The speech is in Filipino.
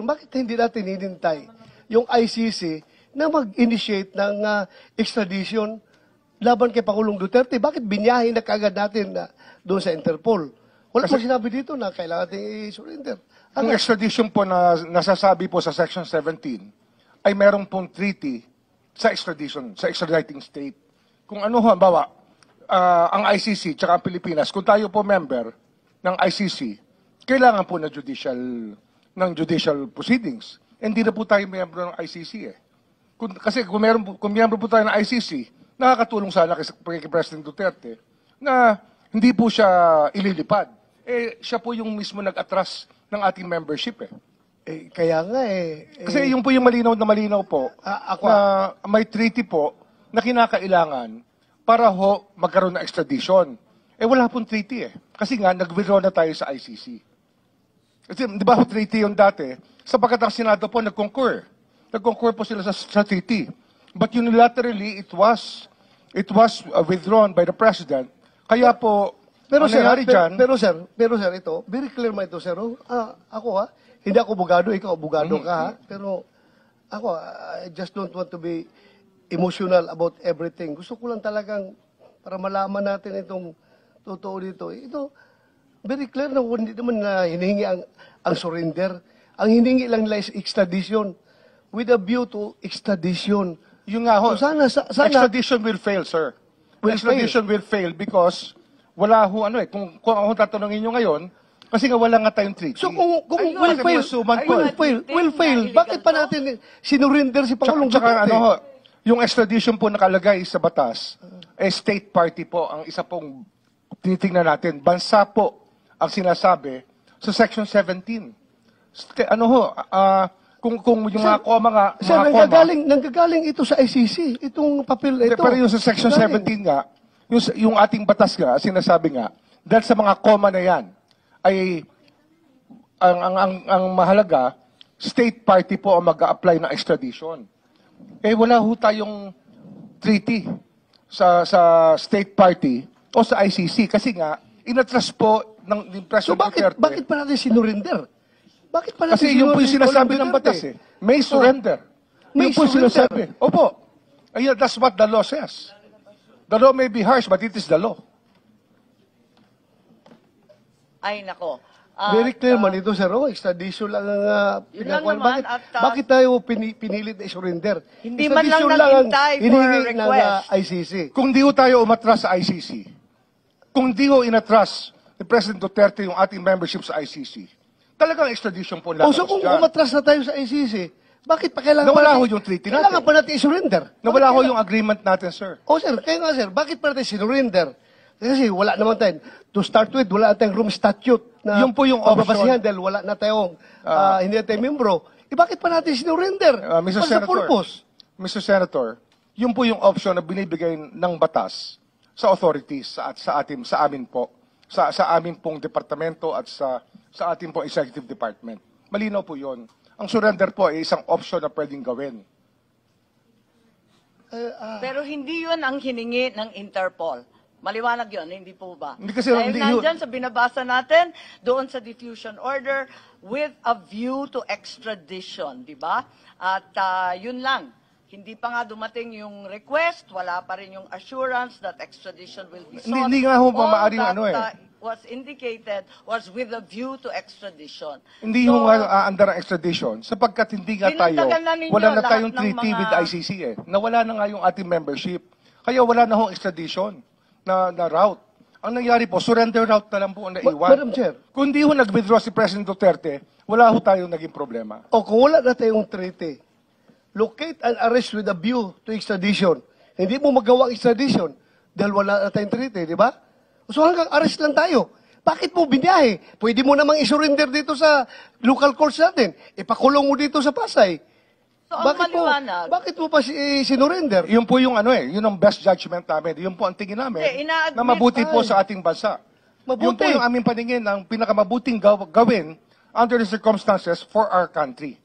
Bakit hindi natin hinintay yung ICC na mag-initiate ng extradition laban kay Pangulong Duterte? Bakit binyahin na kagad natin doon sa Interpol? Wala mo sinabi dito na kailangan natin i-surrender. Ang extradition po na nasasabi po sa Section 17 ay merong pong treaty sa extradition, sa extraditing state. Kung ano, halimbawa, ang ICC tsaka ang Pilipinas, kung tayo po member ng ICC, kailangan po ng judicial proceedings. Hindi na po tayo miyembro ng ICC eh. Kasi kung miyembro po tayo ng ICC, nakakatulong sana kay President Duterte na hindi po siya ililipad. Siya po yung mismo nag-atras ng ating membership eh. Kaya nga Kasi yung po yung malinaw na malinaw po, na may treaty po na kinakailangan para magkaroon ng extradition. Wala pong treaty eh. Kasi nga, nag-withdraw na tayo sa ICC. Kasi, di ba, treaty yung dati, sapagkat ang Senado po nag-concur. Nag-concur po sila sa treaty. But unilaterally, it was withdrawn by the President. Kaya po, pero sir, ito, very clear mo ito, sir. Ako hindi ako abogado, ikaw abogado ka, pero ako, I just don't want to be emotional about everything. Gusto ko lang talagang, para malaman natin itong totoo dito. Ito, very clear na hindi naman na hinihingi ang surrender. Ang hinihingi lang nila is extradition with a view to extradition. Yung nga ho, so sana extradition will fail, sir. Extradition will fail because wala ho, kung ako tatanungin nyo ngayon, kasi nga wala nga tayong treaty. So kung will fail, bakit pa natin sinurrender si Pangulong Duterte? Duterte? Yung extradition po nakalagay sa batas, state party po ang isa pong tinitingnan natin. Bansa po ang sinasabi sa Section 17. Kung yung mga koma nga... Sir, nanggagaling ito sa ICC, itong papel ito. Pero yung sa Section 17 nga, yung ating batas nga, sinasabi nga, dahil sa mga koma na yan, ay ang mahalaga, state party po ang mag-a-apply ng extradition. Wala ho tayong treaty sa state party o sa ICC kasi nga, inatras po ng President Duterte. Bakit pa natin sinurrender? Bakit pa natin kasi yun po yung sinasabi ng batas eh. May surrender. Yun po yung sinasabi. Opo. That's what the law says. The law may be harsh, but it is the law. Ay, nako. Very clear man ito, sir. Extradition lang ang pinagawa. Bakit tayo pinilit na surrender? Hindi man lang naghintay for a request. Ng ICC. Kung di ho tayo umatras sa ICC, kung di ho inatras ni President Duterte yung ating membership sa ICC, talagang extradition po lang. So kung umatras na tayo sa ICC, bakit pa kailangan nawala ho yung treaty natin. Kailangan pa natin i-surrender. Nawala ho yung agreement natin, sir. Sir, kaya nga, sir, bakit pa natin sinurrender? Kasi wala naman tayo. To start with, wala tayong room statute na yung po yung option. dahil wala na tayong, hindi na tayong membro. Bakit pa natin sinurrender? Mr. Senator, Mr. Senator, yung po yung option na binibigay ng batas sa authorities, sa amin po, sa amin pong departamento at sa ating pong executive department. Malinaw po yun. Ang surrender po ay isang option na pwedeng gawin. Pero hindi yun ang hiningi ng Interpol. Maliwanag yun, hindi po ba? Hindi kasi dahil nandyan sa binabasa natin, doon sa diffusion order, with a view to extradition, di ba? At yun lang, hindi pa nga dumating yung request, wala pa rin yung assurance that extradition will be sought. Hindi nga ho maaaring was indicated was with a view to extradition. Hindi ho nga aandar ang extradition sapagkat hindi nga tayo, wala na tayong treaty with ICC eh. Nawala na nga yung ating membership. Kaya wala na hong extradition na route. Ang nangyari po, surrender route na lang po ang naiwan. Madam Chair. Kung di ho nag-withdraw si President Duterte, wala ho tayong naging problema. Kung wala na tayong treaty, locate and arrest with a view to extradition. Hindi mo magawa ang extradition dahil wala na tayong treaty, di ba? So hanggang arrest lang tayo. Bakit mo binyahe? Pwede mo namang isurrender dito sa local courts natin. Ipakulong mo dito sa Pasay. So ang maliwanag. Bakit mo pa sinurrender? Yun po yung yun ang best judgment namin. Yun po ang tingin namin na mabuti po sa ating bansa. Yun po yung aming paningin ang pinakamabuting gawin under the circumstances for our country.